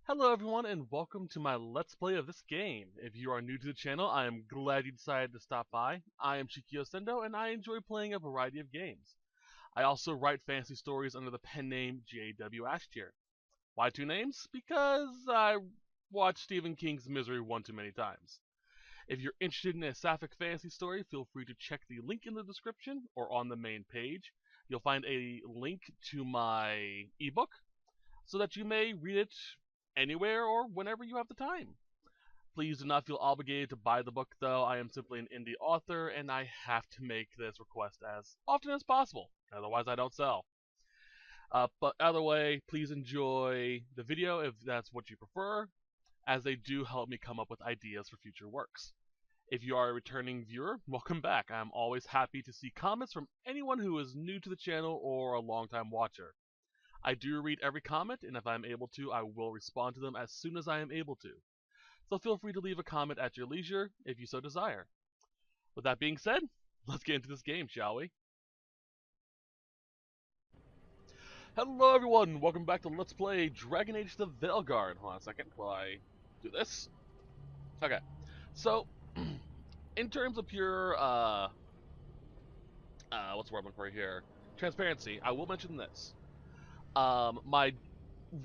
Hello everyone and welcome to my Let's Play of this game. If you are new to the channel, I am glad you decided to stop by. I am Shikyo Sendo and I enjoy playing a variety of games. I also write fantasy stories under the pen name J.W. Ashtier. Why two names? Because I watched Stephen King's Misery one too many times. If you're interested in a sapphic fantasy story, feel free to check the link in the description or on the main page. You'll find a link to my ebook so that you may read it anywhere or whenever you have the time. Please do not feel obligated to buy the book, though. I am simply an indie author, and I have to make this request as often as possible. Otherwise, I don't sell. But either way, please enjoy the video if that's what you prefer, as they do help me come up with ideas for future works. If you are a returning viewer, welcome back. I am always happy to see comments from anyone who is new to the channel or a longtime watcher. I do read every comment, and if I am able to, I will respond to them as soon as I am able to. So feel free to leave a comment at your leisure, if you so desire. With that being said, let's get into this game, shall we? Hello everyone, welcome back to Let's Play Dragon Age the Veilguard. Hold on a second while I do this. Okay, so, in terms of pure, what's the word I'm looking for here? Transparency, I will mention this. My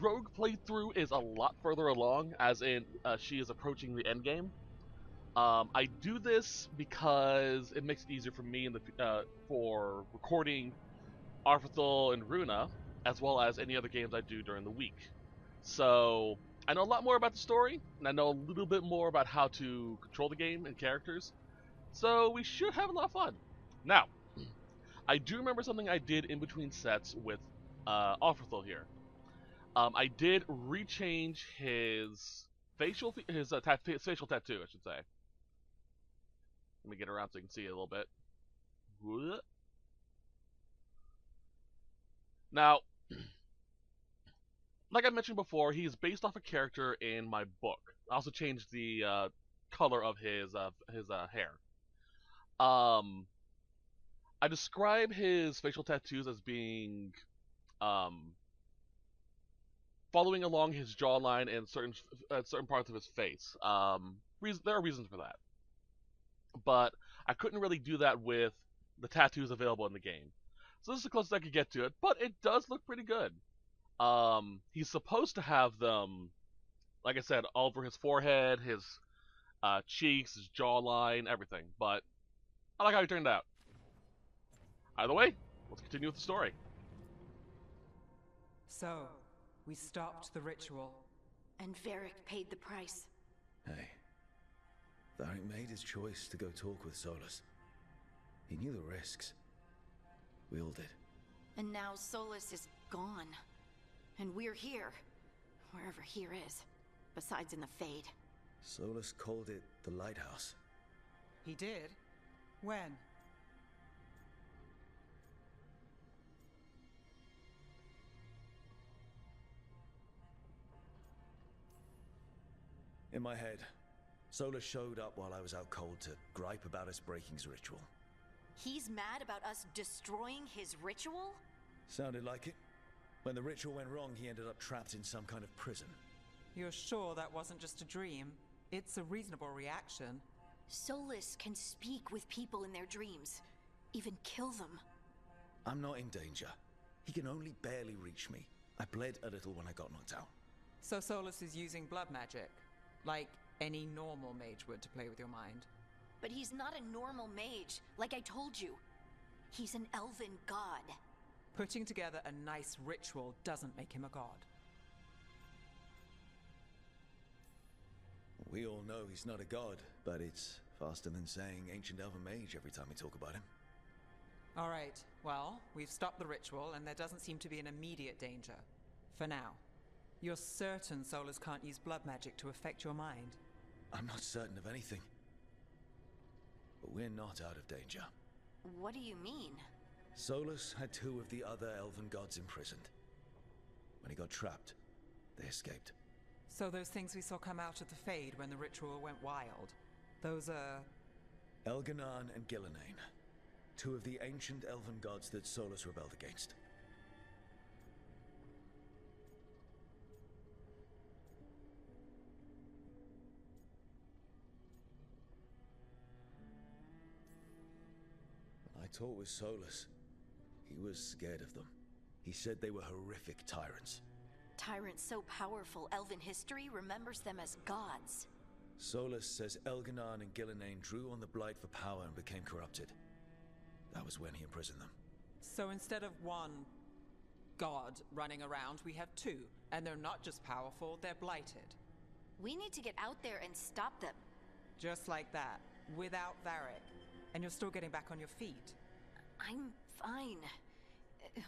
rogue playthrough is a lot further along, as in she is approaching the end game. I do this because it makes it easier for me in the for recording Arlathan and Runa, as well as any other games I do during the week. So I know a lot more about the story, and I know a little bit more about how to control the game and characters. So we should have a lot of fun. Now, I do remember something I did in between sets with Arlathan here. I did rechange his facial facial tattoo, I should say. Let me get around so you can see it a little bit. Now, like I mentioned before, he's based off a character in my book. I also changed the color of his hair. I describe his facial tattoos as being following along his jawline and certain parts of his face. There are reasons for that, but I couldn't really do that with the tattoos available in the game. So this is the closest I could get to it, but it does look pretty good. He's supposed to have them, like I said, all over his forehead, his cheeks, his jawline, everything. But I like how he turned out. Either way, let's continue with the story. So, we stopped the ritual. And Varric paid the price. Hey, Varric made his choice to go talk with Solus. He knew the risks. We all did. And now Solus is gone. And we're here. Wherever here is. Besides in the Fade. Solus called it the Lighthouse. He did? When? In my head, Solus showed up while I was out cold to gripe about us breaking his ritual. He's mad about us destroying his ritual? Sounded like it. When the ritual went wrong, he ended up trapped in some kind of prison. You're sure that wasn't just a dream? It's a reasonable reaction. Solus can speak with people in their dreams. Even kill them. I'm not in danger. He can only barely reach me. I bled a little when I got knocked out. So Solus is using blood magic? Like any normal mage would to play with your mind? But he's not a normal mage, like I told you. He's an elven god. Putting together a nice ritual doesn't make him a god. We all know he's not a god, but it's faster than saying ancient elven mage every time we talk about him. Alright, well, we've stopped the ritual and there doesn't seem to be an immediate danger. For now. You're certain Solus can't use blood magic to affect your mind? I'm not certain of anything. But we're not out of danger. What do you mean? Solus had two of the other elven gods imprisoned. When he got trapped, they escaped. So those things we saw come out of the Fade when the ritual went wild, those are... Elgar'nan and Ghilan'nain. Two of the ancient elven gods that Solus rebelled against. talked with Solus. He was scared of them. He said they were horrific tyrants. Tyrants so powerful, elven history remembers them as gods. Solus says Elgar'nan and Ghilan'nain drew on the Blight for power and became corrupted. That was when he imprisoned them. So instead of one god running around, we have two. And they're not just powerful, they're blighted. We need to get out there and stop them. Just like that, without Varric. And you're still getting back on your feet. I'm fine.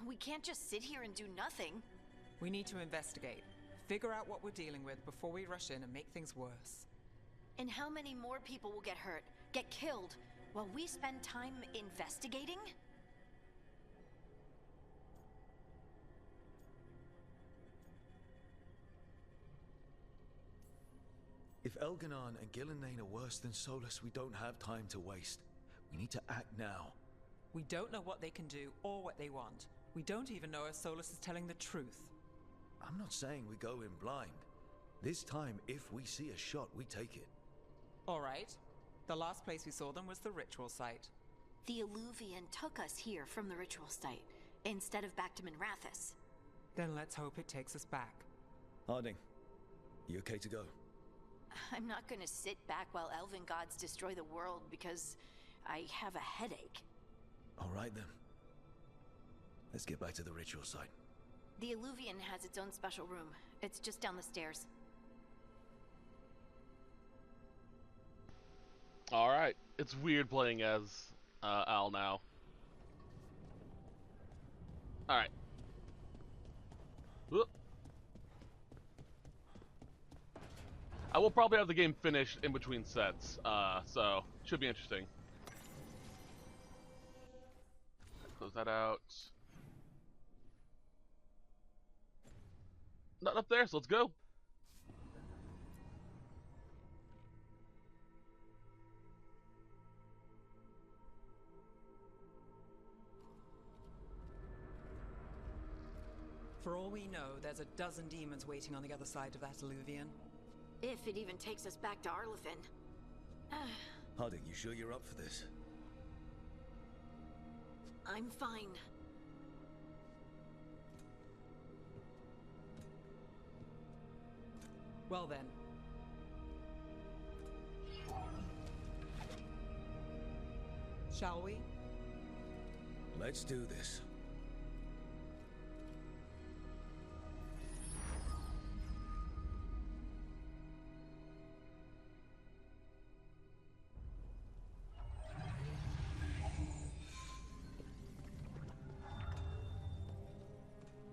We can't just sit here and do nothing. We need to investigate. Figure out what we're dealing with before we rush in and make things worse. And how many more people will get hurt, get killed, while we spend time investigating? If Elgar'nan and Ghilan'nain are worse than Solus, we don't have time to waste. We need to act now. We don't know what they can do or what they want. We don't even know if Solus is telling the truth. I'm not saying we go in blind. This time, if we see a shot, we take it. All right. The last place we saw them was the ritual site. The Alluvian took us here from the ritual site, instead of back to Minrathous. Then let's hope it takes us back. Harding, you okay to go? I'm not gonna sit back while elven gods destroy the world because I have a headache. All right then. Let's get back to the ritual site. The Alluvian has its own special room. It's just down the stairs. Alright. It's weird playing as Al now. Alright. Whoop. I will probably have the game finished in between sets, so should be interesting. Close that out. Not up there, so let's go. For all we know, there's a dozen demons waiting on the other side of that Alluvian. If it even takes us back to Arlathan. Harding, you sure you're up for this? I'm fine. Well then. Shall we? Let's do this.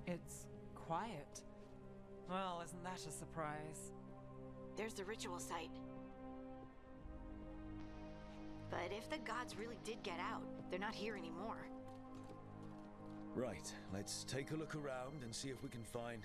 It's quiet. Well, isn't that a surprise? There's the ritual site. But if the gods really did get out, they're not here anymore. Right, let's take a look around and see if we can find...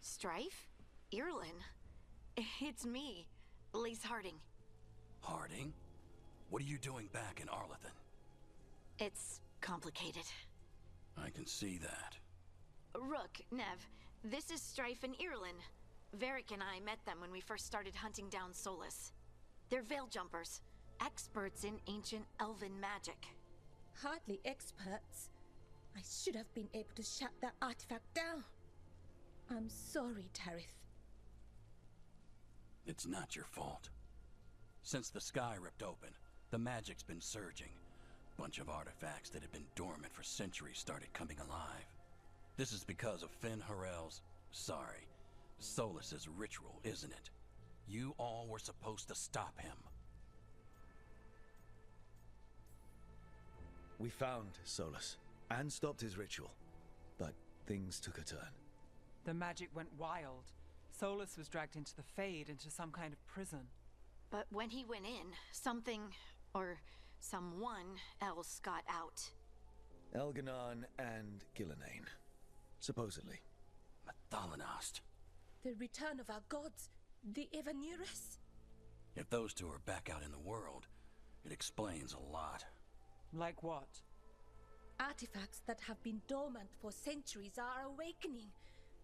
Strife? Irlin? It's me, Lace Harding. Harding? What are you doing back in Arlathan? It's complicated. I can see that. Rook, Nev, this is Strife and Irlin. Varric and I met them when we first started hunting down Solus. They're veil jumpers, experts in ancient elven magic. Hardly experts. I should have been able to shut that artifact down. I'm sorry, Tarith. It's not your fault. Since the sky ripped open, the magic's been surging. Bunch of artifacts that had been dormant for centuries started coming alive. This is because of Finn Harel's... sorry, Solus's ritual, isn't it? You all were supposed to stop him. We found Solus and stopped his ritual, but things took a turn. The magic went wild. Solus was dragged into the Fade, into some kind of prison. But when he went in, something, or someone else got out. Elgar'nan and Ghilan'nain, supposedly. Mathalanost. The return of our gods, the Evanuris. If those two are back out in the world, it explains a lot. Like what? Artifacts that have been dormant for centuries are awakening.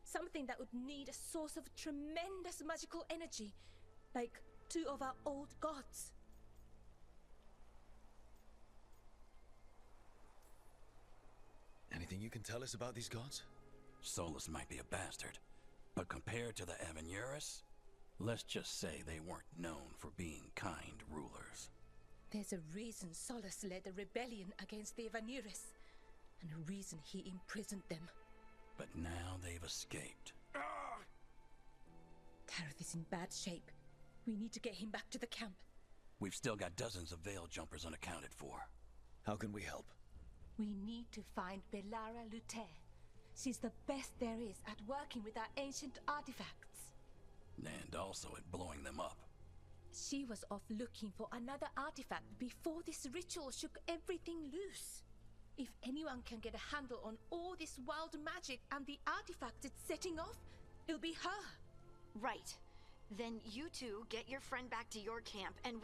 Something that would need a source of tremendous magical energy, like two of our old gods. Anything you can tell us about these gods? Solus might be a bastard, but compared to the Evanuris, let's just say they weren't known for being kind rulers. There's a reason Solus led a rebellion against the Evanuris, and a reason he imprisoned them. But now they've escaped. Tareth is in bad shape. We need to get him back to the camp. We've still got dozens of veil jumpers unaccounted for. How can we help? We need to find Belara Luther. She's the best there is at working with our ancient artifacts. And also at blowing them up. She was off looking for another artifact before this ritual shook everything loose. If anyone can get a handle on all this wild magic and the artifacts it's setting off, it'll be her. Right. Then you two get your friend back to your camp and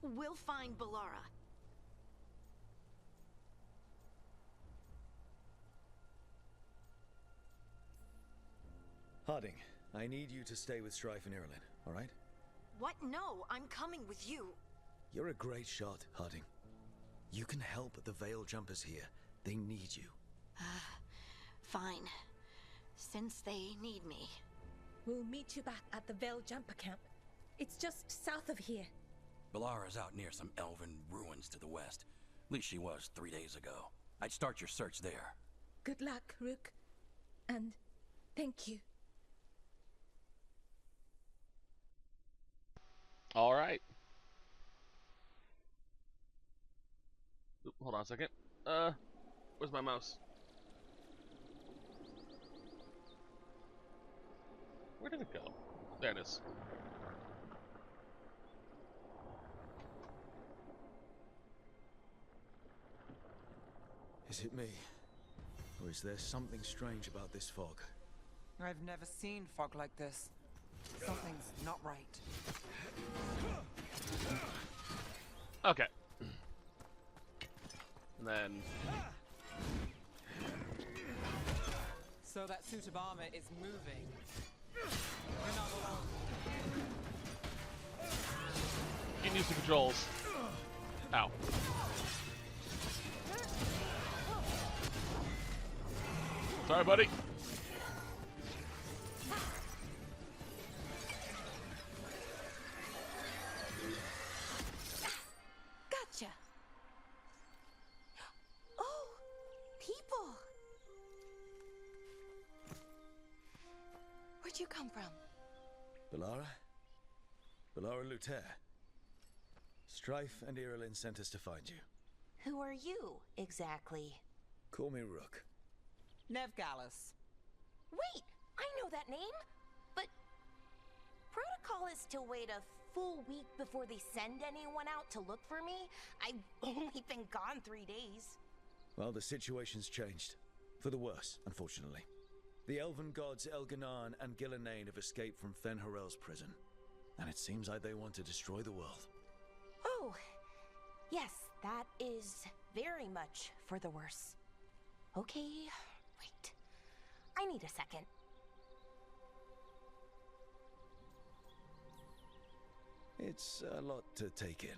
we'll find Belara. Harding, I need you to stay with Strife and Irulan, all right? What? No, I'm coming with you. You're a great shot, Harding. You can help the Veil Jumpers here. They need you. Fine. Since they need me. We'll meet you back at the Veil Jumper camp. It's just south of here. Belara's out near some elven ruins to the west. At least she was 3 days ago. I'd start your search there. Good luck, Rook. And thank you. All right. Oop, hold on a second. Where's my mouse? Where did it go? There it is. Is it me? Or is there something strange about this fog? I've never seen fog like this. Something's not right. Okay. And then... So that suit of armor is moving. We're not alone. You can use the controls. Ow. Sorry, buddy. Gotcha. Oh, people. Where'd you come from? Belara? Belara Luther. Strife and Irulan sent us to find you. Who are you, exactly? Call me Rook. Nev Gallus. Wait, I know that name! But protocol is to wait a full week before they send anyone out to look for me. I've only been gone 3 days. Well, the situation's changed. For the worse, unfortunately. The elven gods Elgar'nan and Ghilan'nain have escaped from Fen'Harel's prison. And it seems like they want to destroy the world. Oh, yes, that is very much for the worse. Okay, wait. I need a second. It's a lot to take in.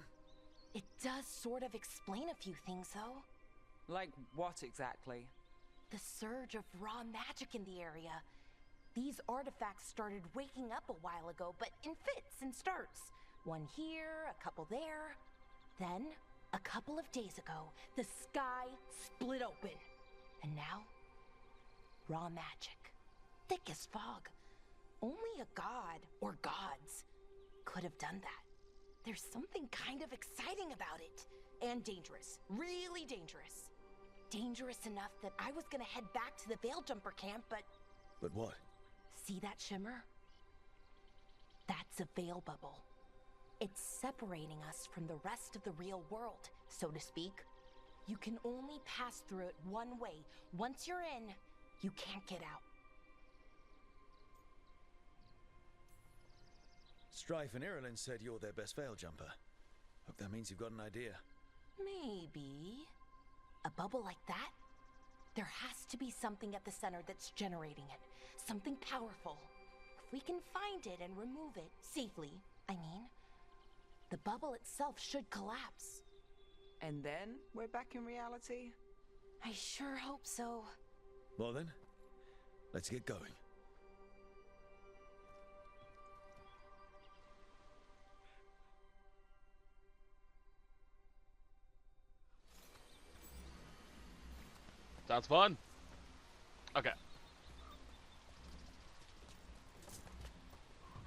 It does sort of explain a few things, though. Like what exactly? The surge of raw magic in the area. These artifacts started waking up a while ago, but in fits and starts. One here, a couple there. Then, a couple of days ago, the sky split open. And now, raw magic. Thick as fog. Only a god, or gods, could have done that. There's something kind of exciting about it. And dangerous. Really dangerous. Dangerous enough that I was gonna head back to the Veil-jumper camp, but... But what? See that shimmer? That's a veil bubble. It's separating us from the rest of the real world, so to speak. You can only pass through it one way. Once you're in, you can't get out. Strife and Irulan said you're their best veil jumper. Hope that means you've got an idea. Maybe. A bubble like that? There has to be something at the center that's generating it. Something powerful. If we can find it and remove it, safely, I mean, the bubble itself should collapse. And then we're back in reality? I sure hope so. Well then, let's get going. Sounds fun. Okay.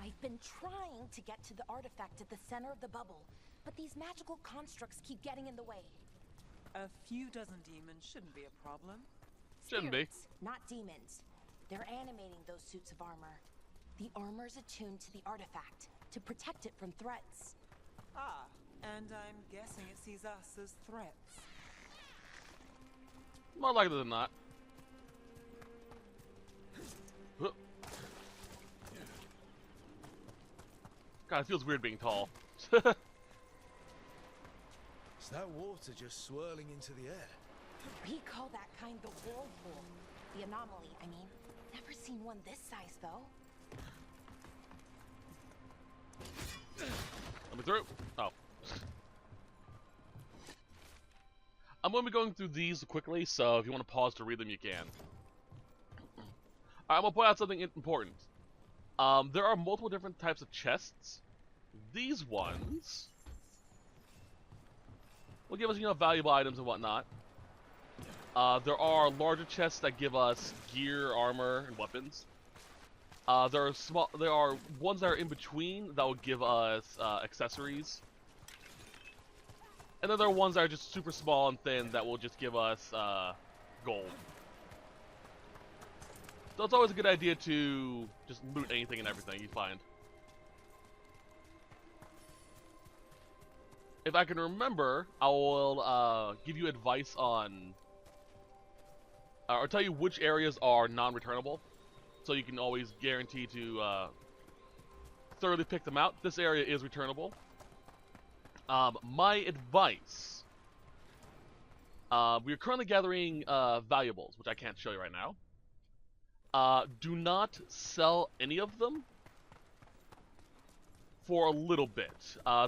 I've been trying to get to the artifact at the center of the bubble, but these magical constructs keep getting in the way. A few dozen demons shouldn't be a problem. Shouldn't be. Spirits, not demons. They're animating those suits of armor. The armor's attuned to the artifact to protect it from threats. Ah, and I'm guessing it sees us as threats. More likely than not. God, it feels weird being tall. Is that water just swirling into the air? We call that kind the whirlpool. The anomaly, I mean. Never seen one this size, though. Let me through. Oh. I'm going to be going through these quickly, so if you want to pause to read them, you can. I'm going to point out something important. There are multiple different types of chests. These ones will give us, valuable items and whatnot. There are larger chests that give us gear, armor, and weapons. There are ones that are in between that will give us accessories. And then there are ones that are just super small and thin that will just give us gold. So it's always a good idea to just loot anything and everything you find. If I can remember, I will give you advice on... or tell you which areas are non-returnable. So you can always guarantee to thoroughly pick them out. This area is returnable. My advice... we are currently gathering valuables, which I can't show you right now. Do not sell any of them for a little bit.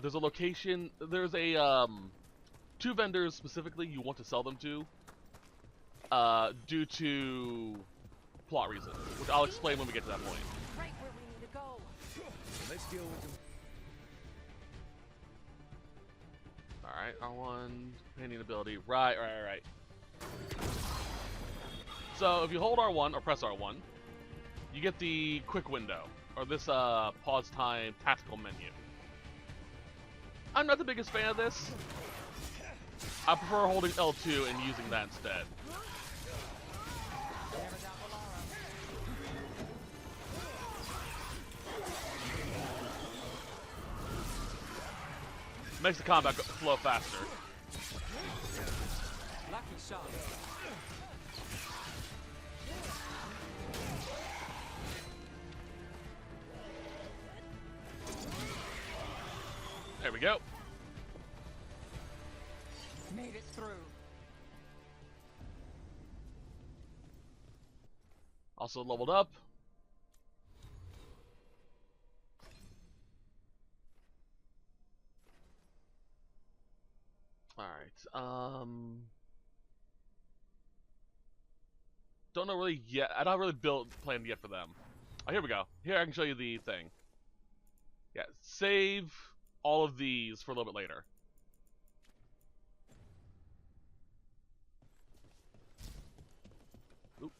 There's a location, there's a, 2 vendors specifically you want to sell them to, due to plot reasons, which I'll explain when we get to that point. Right where we need to go. Let's deal with them. Alright, R1, painting ability, right. So, if you hold R1, or press R1, you get the quick window, or this pause time tactical menu. I'm not the biggest fan of this. I prefer holding L2 and using that instead. Makes the combat flow faster. Lucky shot. There we go. Made it through. Also leveled up. Alright, don't know really yet. I don't really plan yet for them. Oh, here we go. Here I can show you the thing. Yeah, save all of these for a little bit later. Oop.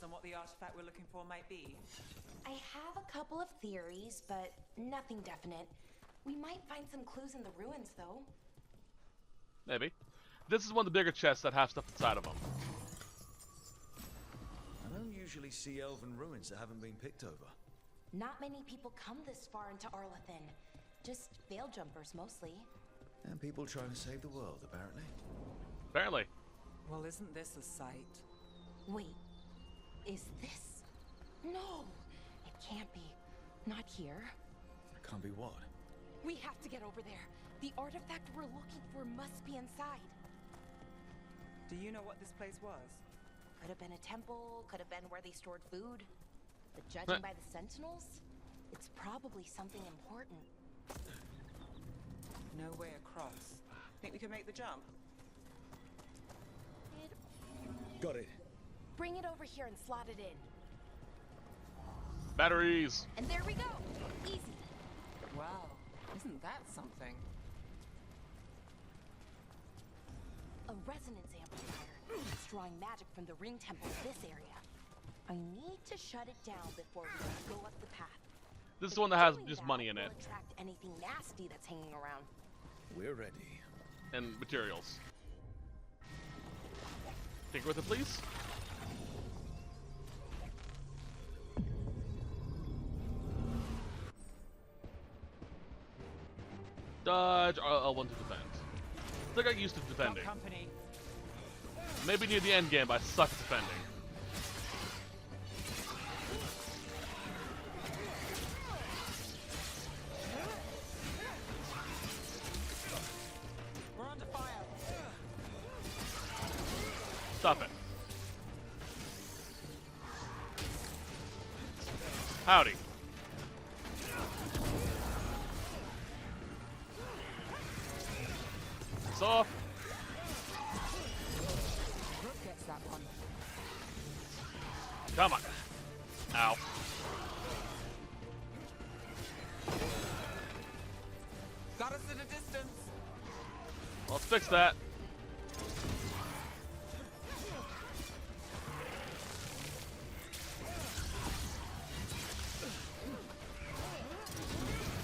on what the artifact we're looking for might be? I have a couple of theories, but nothing definite. We might find some clues in the ruins, though. Maybe. This is one of the bigger chests that have stuff inside of them. I don't usually see elven ruins that haven't been picked over. Not many people come this far into Arlathan. Just veil jumpers, mostly. And people trying to save the world, apparently. Apparently. Well, isn't this a sight? Wait, is this? No, it can't be. Not here. Can't be what? We have to get over there. The artifact we're looking for must be inside. Do you know what this place was? Could have been a temple, could have been where they stored food. But judging by the sentinels, it's probably something important. No way across. Think we can make the jump? Got it. Bring it over here and slot it in. Batteries! And there we go. Easy. Wow, isn't that something? A resonance amplifier. It's drawing magic from the ring temple in this area. I need to shut it down before we go up the path. This is But one that has doing just that money in it. will attract anything nasty that's hanging around. We're ready. And materials. Tinker with it, please. Dodge, L1 to defend. I think I used to defending. Company. Maybe near the end game, but I suck at defending. We're under fire. Stop it. Howdy. It's off. Brooke gets that one. Come on. Ow. Got us at a distance. Let's fix that.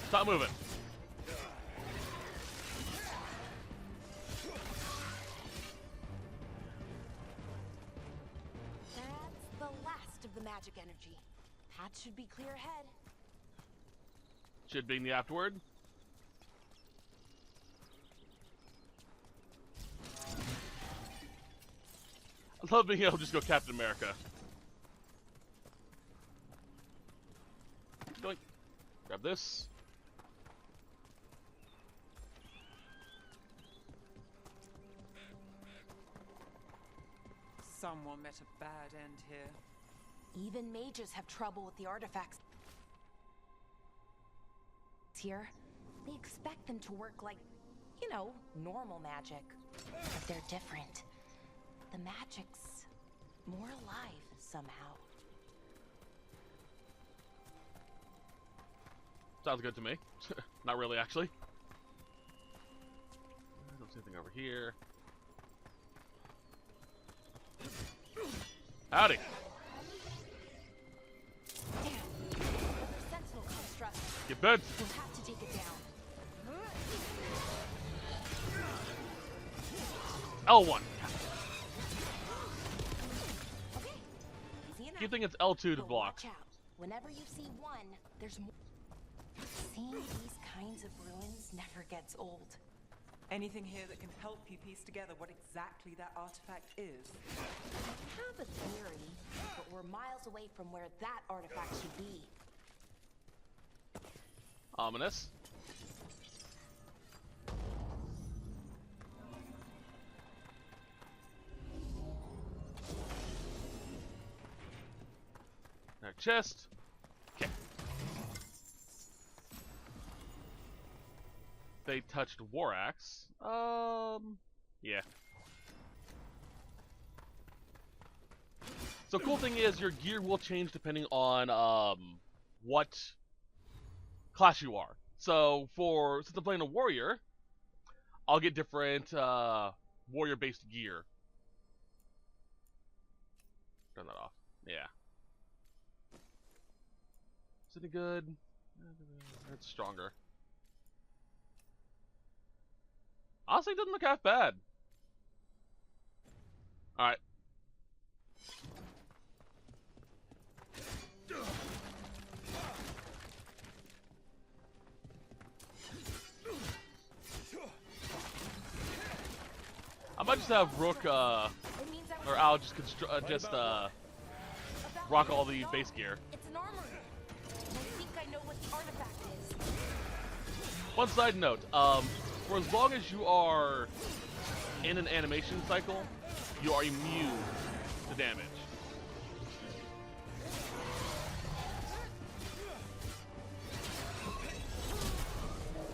Stop moving. That's the last of the magic energy. Path should be clear ahead. Should be in the afterward. I love being able to just go Captain America. Doink. Grab this. Someone met a bad end here. Even mages have trouble with the artifacts here. They expect them to work like, you know, normal magic. But they're different. The magic's more alive somehow. Sounds good to me. Not really, actually. I don't see anything over here. Howdy. Damn. Another sentinel construct. Get bent. We'll have to take it down. L1. Okay. Easy enough. Keep thinking it's L2 to But block. watch out. Whenever you see one, there's more. Seeing these kinds of ruins never gets old. Anything here that can help you piece together what exactly that artifact is? I have a theory, but we're miles away from where that artifact should be. Ominous. Now chest. Okay. They touched War Axe. Yeah. So cool thing is your gear will change depending on what class you are. So since I'm playing a warrior, I'll get different warrior based gear. Turn that off. Yeah. Is it good? It's stronger. Honestly, it doesn't look half bad. Alright. I might just have Rook, or Al just rock all the base gear. It's an armory. I think I know what the artifact is. One side note, for as long as you are in an animation cycle, you are immune to damage.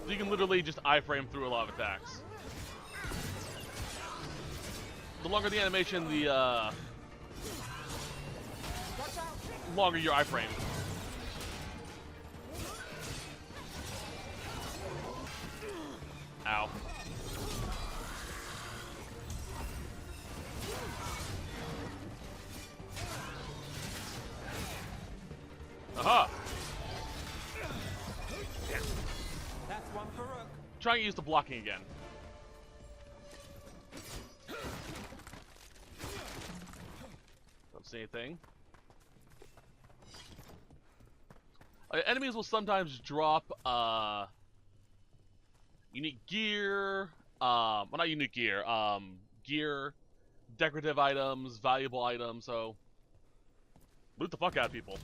So you can literally just iframe through a lot of attacks. The longer the animation, the longer your iframe. Ow. Aha! That's one for Rook. Trying to use the blocking again. Don't see anything. Enemies will sometimes drop unique gear, well, not unique gear, gear, decorative items, valuable items, so loot the fuck out of people.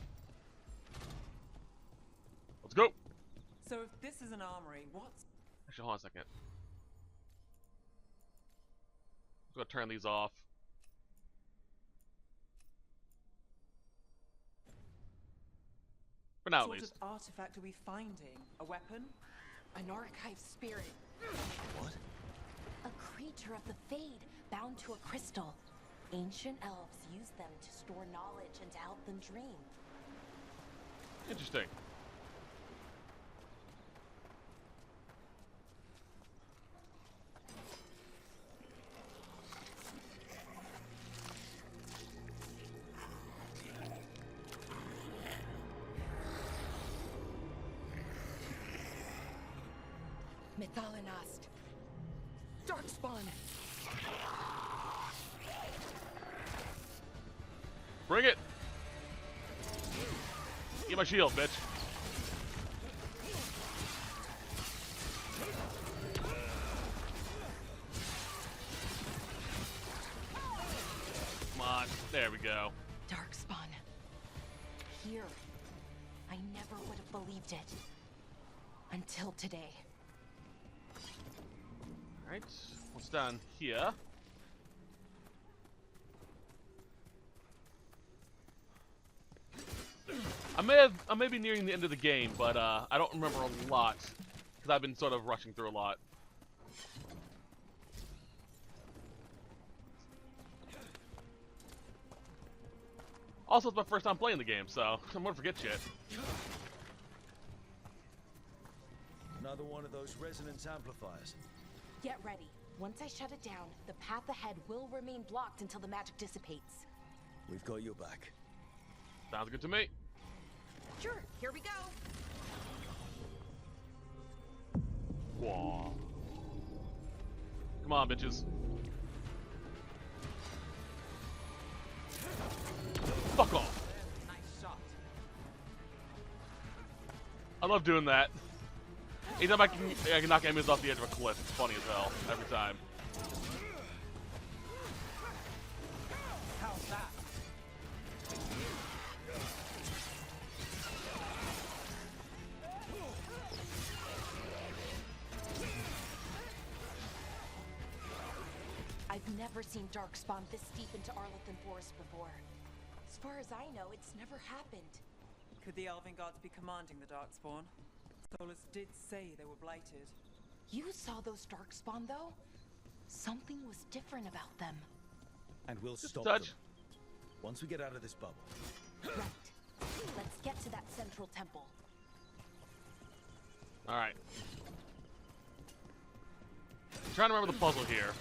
Let's go! So if this is an armory, what's... Actually, hold on a second. I'm gonna turn these off. For now, at What least. sort of artifact are we finding? A weapon? An archive spirit. What? A creature of the Fade, bound to a crystal. Ancient elves use them to store knowledge and to help them dream. Interesting. Methalinast. Darkspawn. Bring it! Get my shield, bitch. Come on, there we go. Darkspawn. Here. I never would have believed it. Until today. Alright, what's down here? I may be nearing the end of the game, but I don't remember a lot because I've been sort of rushing through a lot. Also, it's my first time playing the game, so I'm gonna forget shit. Another one of those resonance amplifiers. Get ready. Once I shut it down, the path ahead will remain blocked until the magic dissipates. We've got your back. Sounds good to me. Sure, here we go. Whoa. Come on, bitches. Fuck off. Nice shot. I love doing that. Anytime I can knock enemies off the edge of a cliff, it's funny as hell, every time. How's that? I've never seen Darkspawn this deep into Arlathan Forest before. As far as I know, it's never happened. Could the Elven Gods be commanding the Darkspawn? Solus did say they were blighted. You saw those Darkspawn, though? Something was different about them. And we'll stop touch. them. Once we get out of this bubble. Right. Let's get to that central temple. Alright. Trying to remember the puzzle here.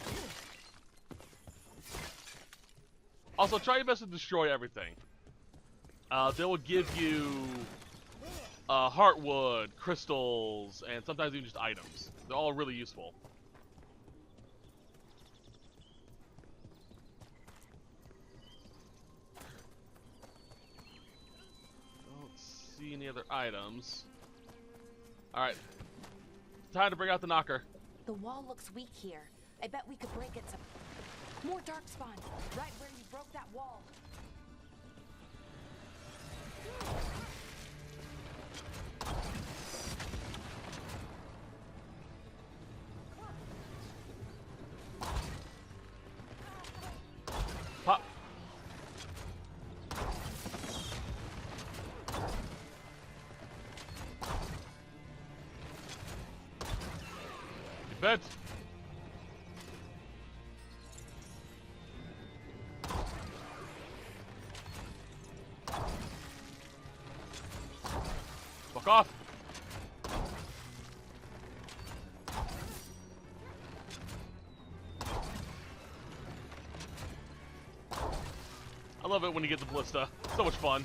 Also, try your best to destroy everything. They will give you heartwood, crystals, and sometimes even just items. They're all really useful. Don't see any other items. Alright. Time to bring out the knocker. The wall looks weak here. I bet we could break it some. More darkspawn, right where you broke that wall. Pop. You bet. Fuck off. I love it when you get the ballista. So much fun.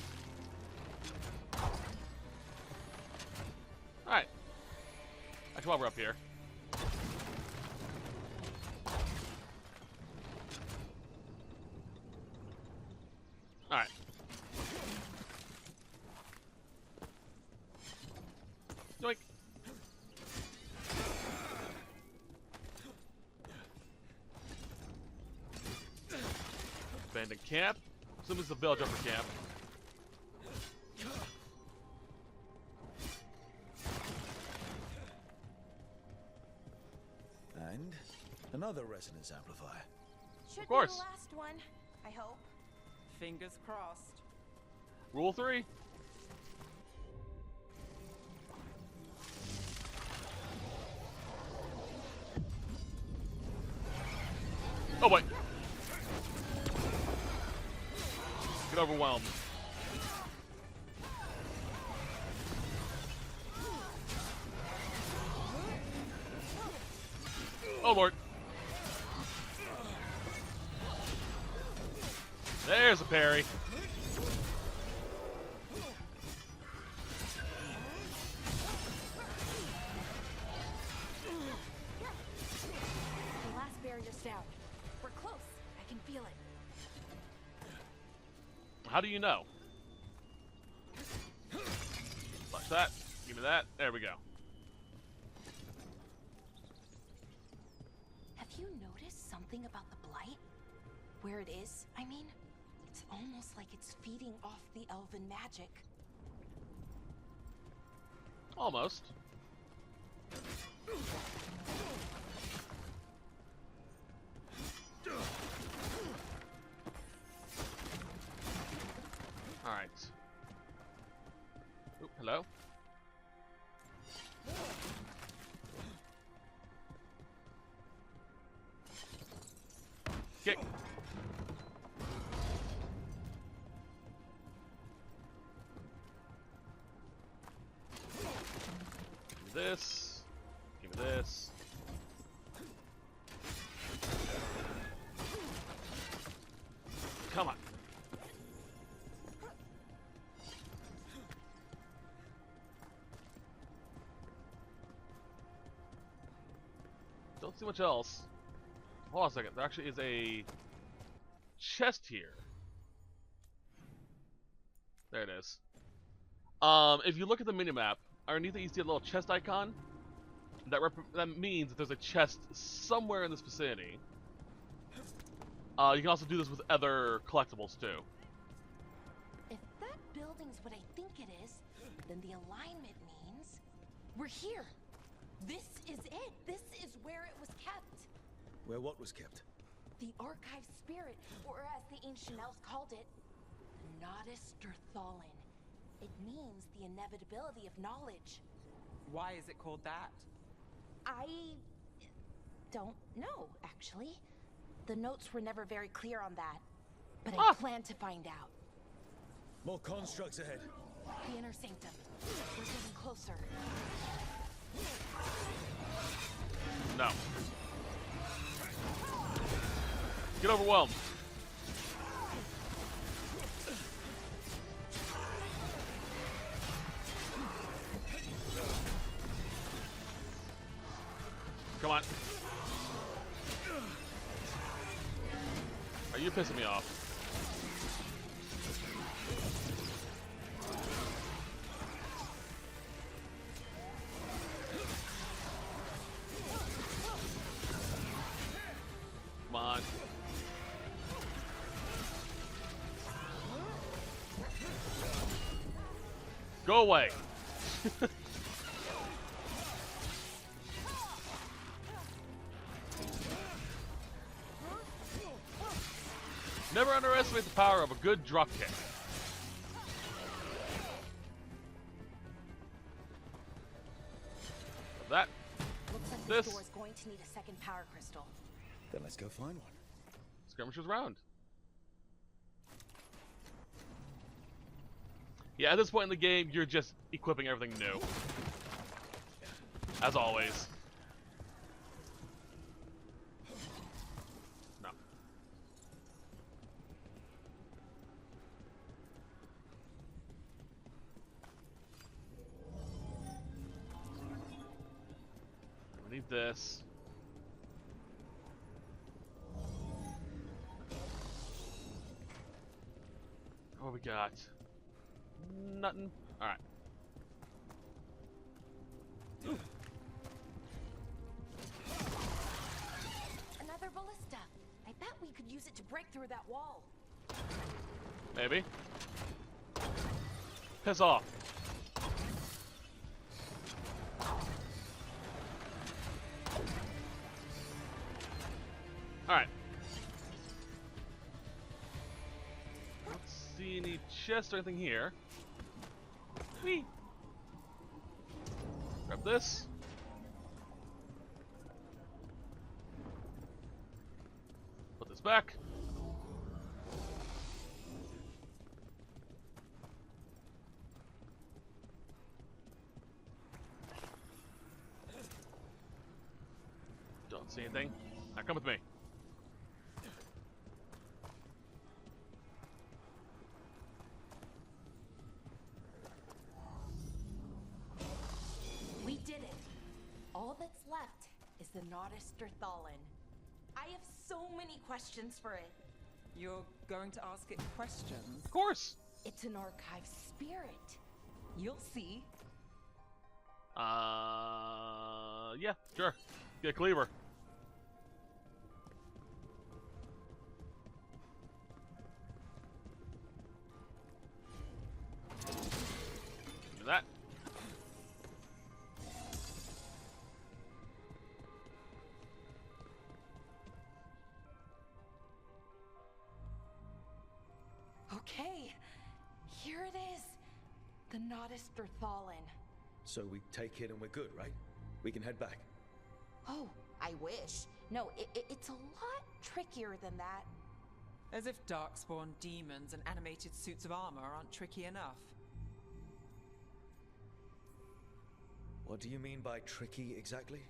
Alright. Actually, while we're up here. Alright. Yoink. Abandoned camp. Assume it's the Veil Jumper camp. And another resonance amplifier. Should course. be the last one, I hope. Fingers crossed. Rule 3. Oh boy. Get overwhelmed. Oh lord. There's a parry. The last barrier's down. We're close. I can feel it. How do you know? Flash that. Give me that. There we go. Have you noticed something about the blight? Where it is, I mean? It's almost like it's feeding off the elven magic. Almost. Alright. Oop, hello? Kick. Give me this. Give me this. Come on. Don't see much else. Hold on a second. There actually is a chest here. There it is. If you look at the minimap, underneath it you see a little chest icon. That means that there's a chest somewhere in this vicinity. You can also do this with other collectibles too. If that building's what I think it is, then the alignment means we're here. This is it. This is where it was kept. Where what was kept? The archive spirit, or as the ancient elves called it, the Nodus Derthalin. It means the inevitability of knowledge. Why is it called that? I don't know, actually. The notes were never very clear on that. But I plan to find out. More constructs ahead. The inner sanctum. We're getting closer. No. Get overwhelmed. come on. Are you pissing me off? Come on. Go away. Never underestimate the power of a good drop kick. That. Looks like This. this door is going to need a second power crystal. Then let's go find one. Skirmishers round. Yeah, at this point in the game, you're just equipping everything new. As always. No. We need this. What we got? Nothing. Alright. Another ballista. I bet we could use it to break through that wall. Maybe. Piss off. Alright. Let's see any chests or anything here. Whee! Grab this. Put this back. Don't see anything. Now come with me. We did it. All that's left is the Nodus Thallen. I have so many questions for it. You're going to ask it questions? Of course! It's an archive spirit. You'll see. Yeah, sure. Get a cleaver. Do that. Okay, here it is. The Nodus Thallen. So we take it and we're good, right? We can head back. Oh, I wish. No, it's a lot trickier than that. As if darkspawn demons and animated suits of armor aren't tricky enough. What do you mean by tricky exactly?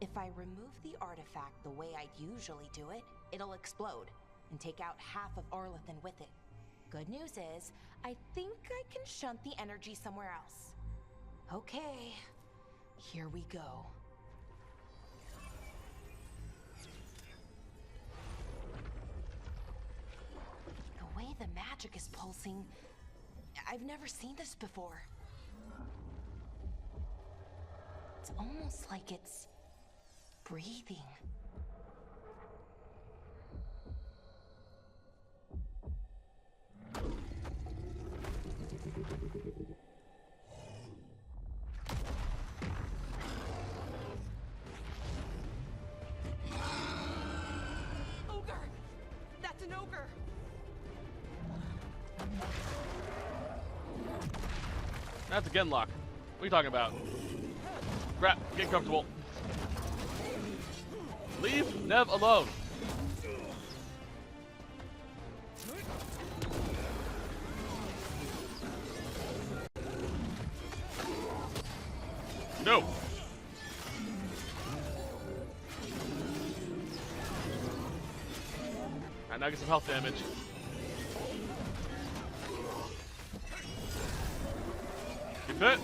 If I remove the artifact the way I'd usually do it, it'll explode and take out half of Arlathan with it. Good news is, I think I can shunt the energy somewhere else. Okay, here we go. The way the magic is pulsing, I've never seen this before. It's almost like it's breathing. Ogre! That's an ogre! That's a Genlock. What are you talking about? Crap, get comfortable. Leave Nev alone. No. Alright, now get some health damage. Keep it.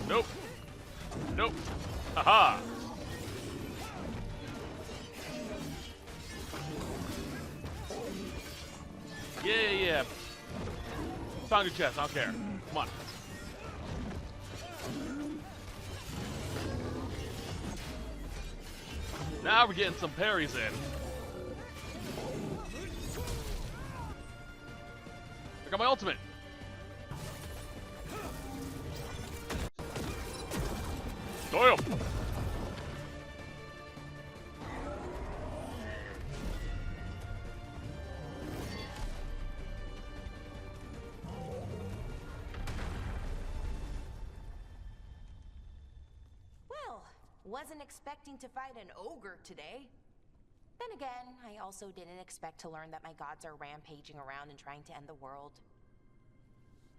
Nope. Nope. Haha. Yeah. Found your chest. I don't care. Come on. Now we're getting some parries in. I got my ultimate. Doyle. Well, wasn't expecting to fight an ogre today. Then again, I also didn't expect to learn that my gods are rampaging around and trying to end the world.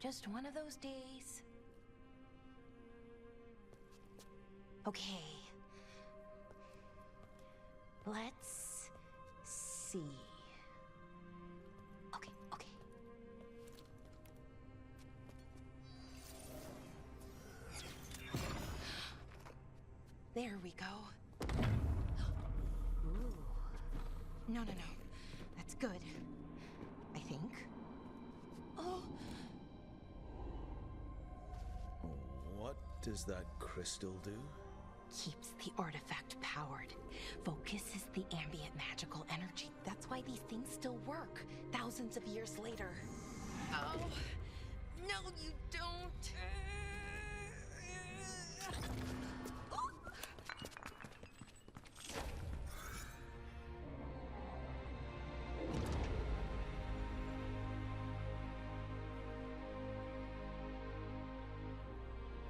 Just one of those days. Okay. Let's see. Okay. There we go. Ooh. No. That's good. I think. Oh. What does that crystal do? Keeps the artifact powered. Focuses the ambient magical energy. That's why these things still work, thousands of years later. Oh. No, you don't.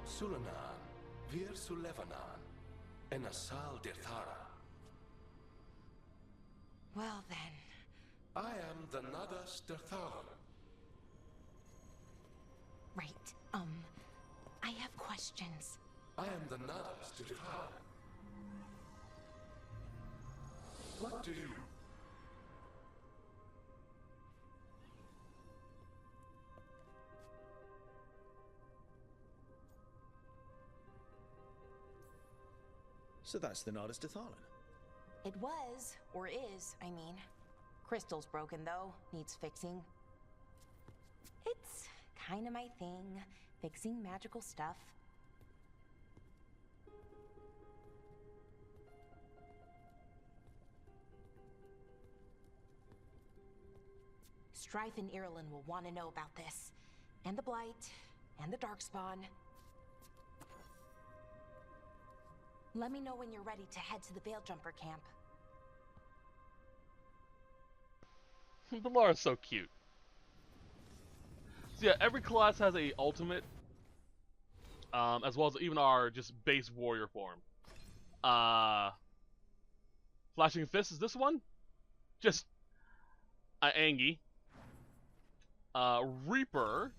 Sulanan, Vir Sulevanan, and Asal Dirthara. Well then. I am the Nadas Dirthar. Right. I have questions. I am the Nadas Dirthar. What do you... So that's the Nardis Dathalan. It was, or is, I mean. Crystal's broken though, needs fixing. It's kinda my thing, fixing magical stuff. Strife and Irulan will want to know about this. And the Blight, and the Darkspawn. Let me know when you're ready to head to the Veilgjumper camp. Ballara's so cute. So yeah, every class has a ultimate, as well as even our just base warrior form. Flashing Fist is this one? Just Angie. Reaper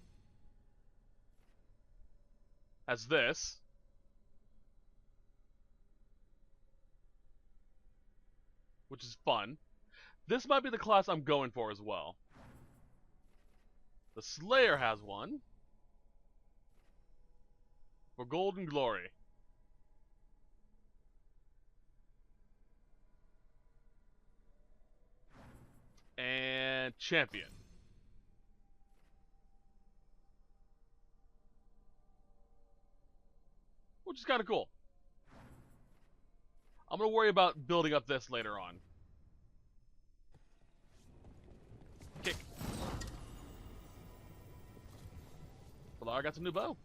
has this. Which is fun. This might be the class I'm going for as well. The Slayer has one. For Golden Glory. And Champion. Which is kind of cool. I'm going to worry about building up this later on. Kick. Well, I got some new bow.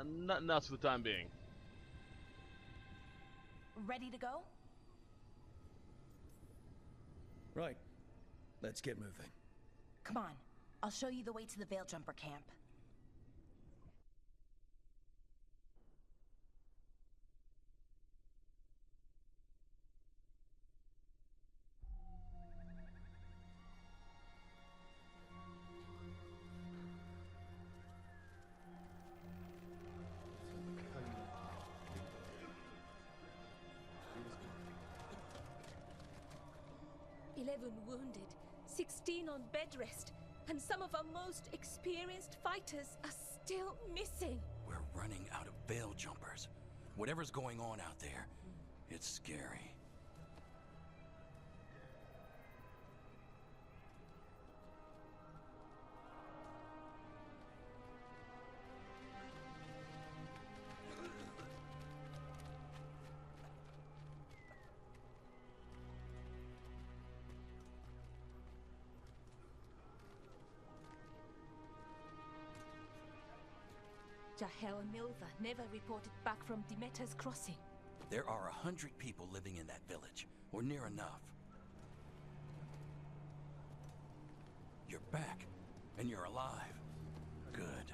Nothing else for the time being. Ready to go? Right. Let's get moving. Come on. I'll show you the way to the Veilgjumper camp. 11 wounded, 16 on bed rest, and some of our most experienced fighters are still missing. We're running out of veil jumpers. Whatever's going on out there, it's scary. Jahel and Milva never reported back from Demeter's crossing. There are 100 people living in that village, or near enough. You're back, and you're alive. Good.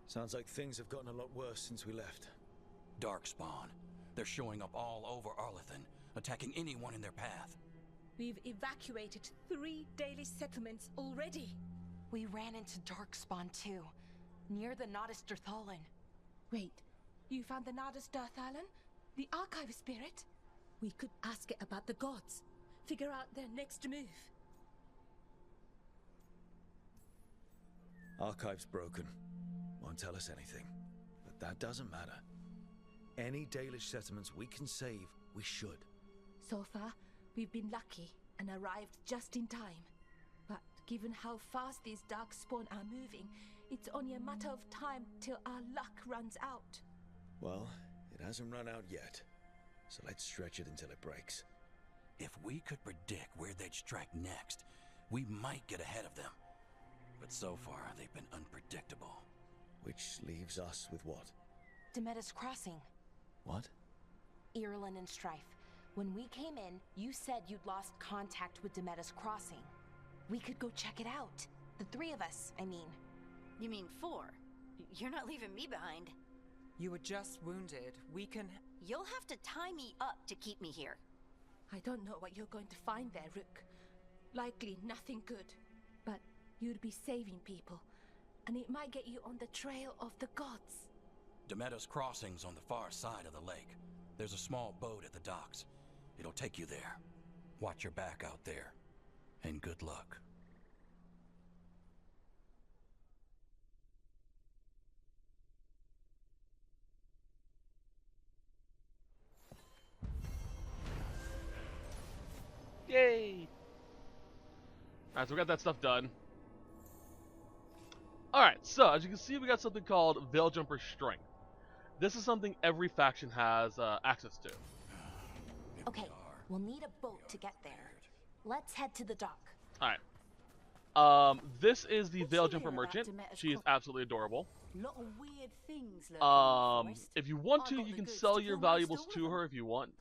Sounds like things have gotten a lot worse since we left. Darkspawn. They're showing up all over Arlathan, attacking anyone in their path. We've evacuated 3 daily settlements already. We ran into Darkspawn too, near the Nodus Dirthalan. Wait, you found the Nodus Dirthalan? The archive spirit? We could ask it about the gods. Figure out their next move. Archive's broken. Won't tell us anything. But that doesn't matter. Any Dalish settlements we can save, we should. So far, we've been lucky and arrived just in time. But given how fast these Darkspawn are moving, it's only a matter of time till our luck runs out. Well, it hasn't run out yet. So let's stretch it until it breaks. If we could predict where they'd strike next, we might get ahead of them. But so far, they've been unpredictable. Which leaves us with what? Demeter's crossing. What? Irulan and Strife. When we came in, you said you'd lost contact with Demeter's crossing. We could go check it out. The 3 of us, I mean. You mean 4? You're not leaving me behind. You were just wounded. We can... You'll have to tie me up to keep me here. I don't know what you're going to find there, Rook. Likely nothing good. But you'd be saving people, and it might get you on the trail of the gods. Demeter's crossing's on the far side of the lake. There's a small boat at the docks. It'll take you there. Watch your back out there. And good luck. Yay! Alright, so we got that stuff done. Alright, so as you can see, we got something called Veil Jumper Strength. This is something every faction has access to. Okay, we'll need a boat to get there. Let's head to the dock. Alright. This is the Veil Jumper Merchant. She is absolutely adorable. Lot of weird things lurking in the forest. If you want to, you can sell your valuables to her if you want.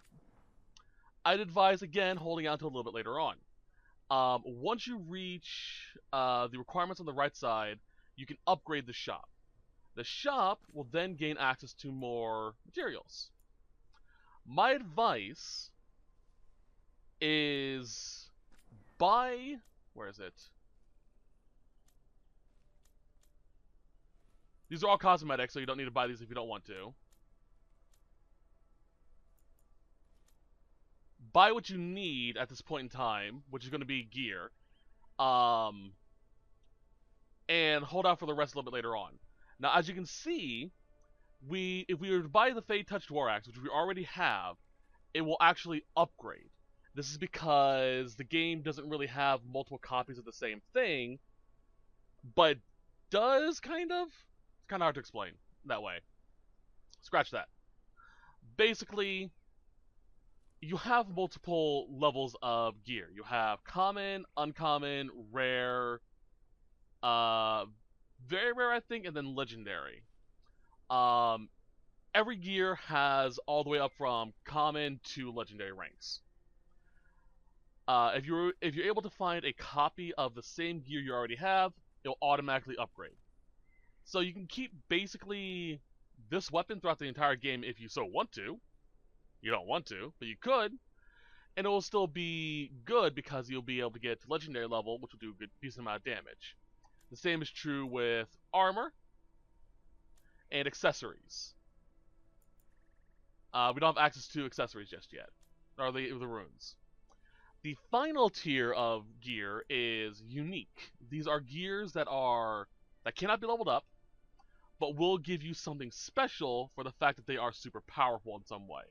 I'd advise, again, holding out until a little bit later on. Once you reach the requirements on the right side, you can upgrade the shop. The shop will then gain access to more materials. My advice is buy... Where is it? These are all cosmetic, so you don't need to buy these if you don't want to. Buy what you need at this point in time, which is going to be gear. And hold out for the rest a little bit later on. Now, as you can see, if we were to buy the Fade Touch War Axe, which we already have, it will actually upgrade. This is because the game doesn't really have multiple copies of the same thing, but does kind of. It's kind of hard to explain that way. Scratch that. Basically, you have multiple levels of gear. You have common, uncommon, rare, very rare, I think, and then legendary. Every gear has all the way up from common to legendary ranks. If you're able to find a copy of the same gear you already have, it'll automatically upgrade. So you can keep basically this weapon throughout the entire game if you so want to. You don't want to, but you could. And it will still be good because you'll be able to get to legendary level, which will do a good decent amount of damage. The same is true with armor and accessories. We don't have access to accessories just yet. or the runes. The final tier of gear is unique. These are gears that cannot be leveled up, but will give you something special for the fact that they are super powerful in some way.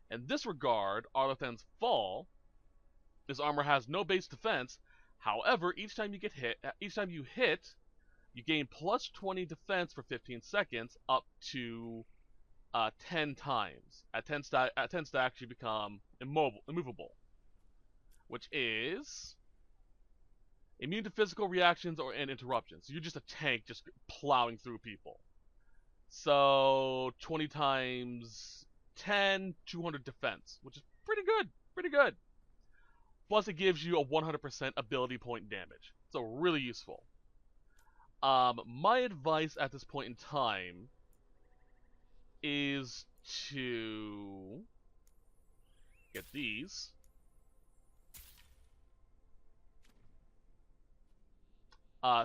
In this regard, Arlathan's Fall, this armor has no base defense. However, each time you hit, you gain plus 20 defense for 15 seconds up to 10 times. At 10 stacks, you become immovable, which is immune to physical reactions and interruptions. So you're just a tank just plowing through people. So 20 times 10, 200 defense, which is pretty good. Plus it gives you a 100% ability point damage. So really useful. My advice at this point in time is to get these.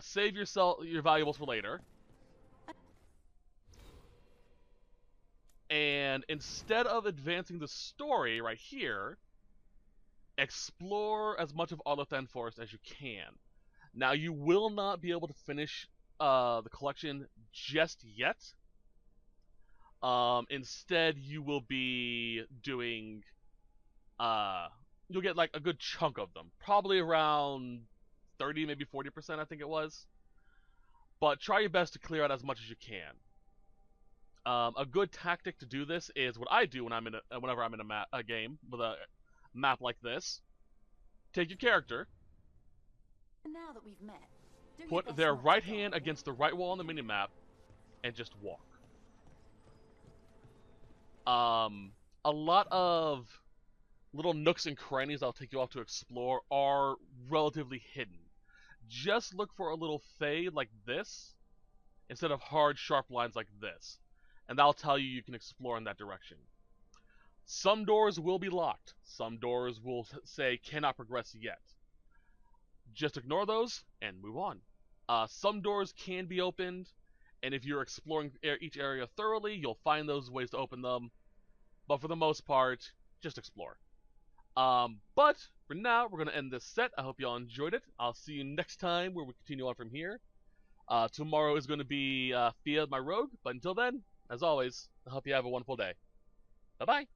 Save your valuables for later. And instead of advancing the story right here, explore as much of Arlathan Forest as you can. Now, you will not be able to finish the collection just yet. Instead, you will be doing... you'll get like a good chunk of them. Probably around 30, maybe 40%, I think it was. But try your best to clear out as much as you can. A good tactic to do this is what I do whenever I'm in a game with a map like this. Take your character, Now that we've met, put their right hand against the right wall on the minimap, and just walk. A lot of little nooks and crannies I'll take you off to explore are relatively hidden. Just look for a little fade like this, instead of hard, sharp lines like this. And that'll tell you can explore in that direction. Some doors will be locked. Some doors will say cannot progress yet. Just ignore those and move on. Some doors can be opened, and if you're exploring each area thoroughly, you'll find those ways to open them. But for the most part, just explore. But for now, we're going to end this set. I hope y'all enjoyed it. I'll see you next time where we continue on from here. Tomorrow is going to be Fia, my rogue. But until then, as always, I hope you have a wonderful day. Bye-bye.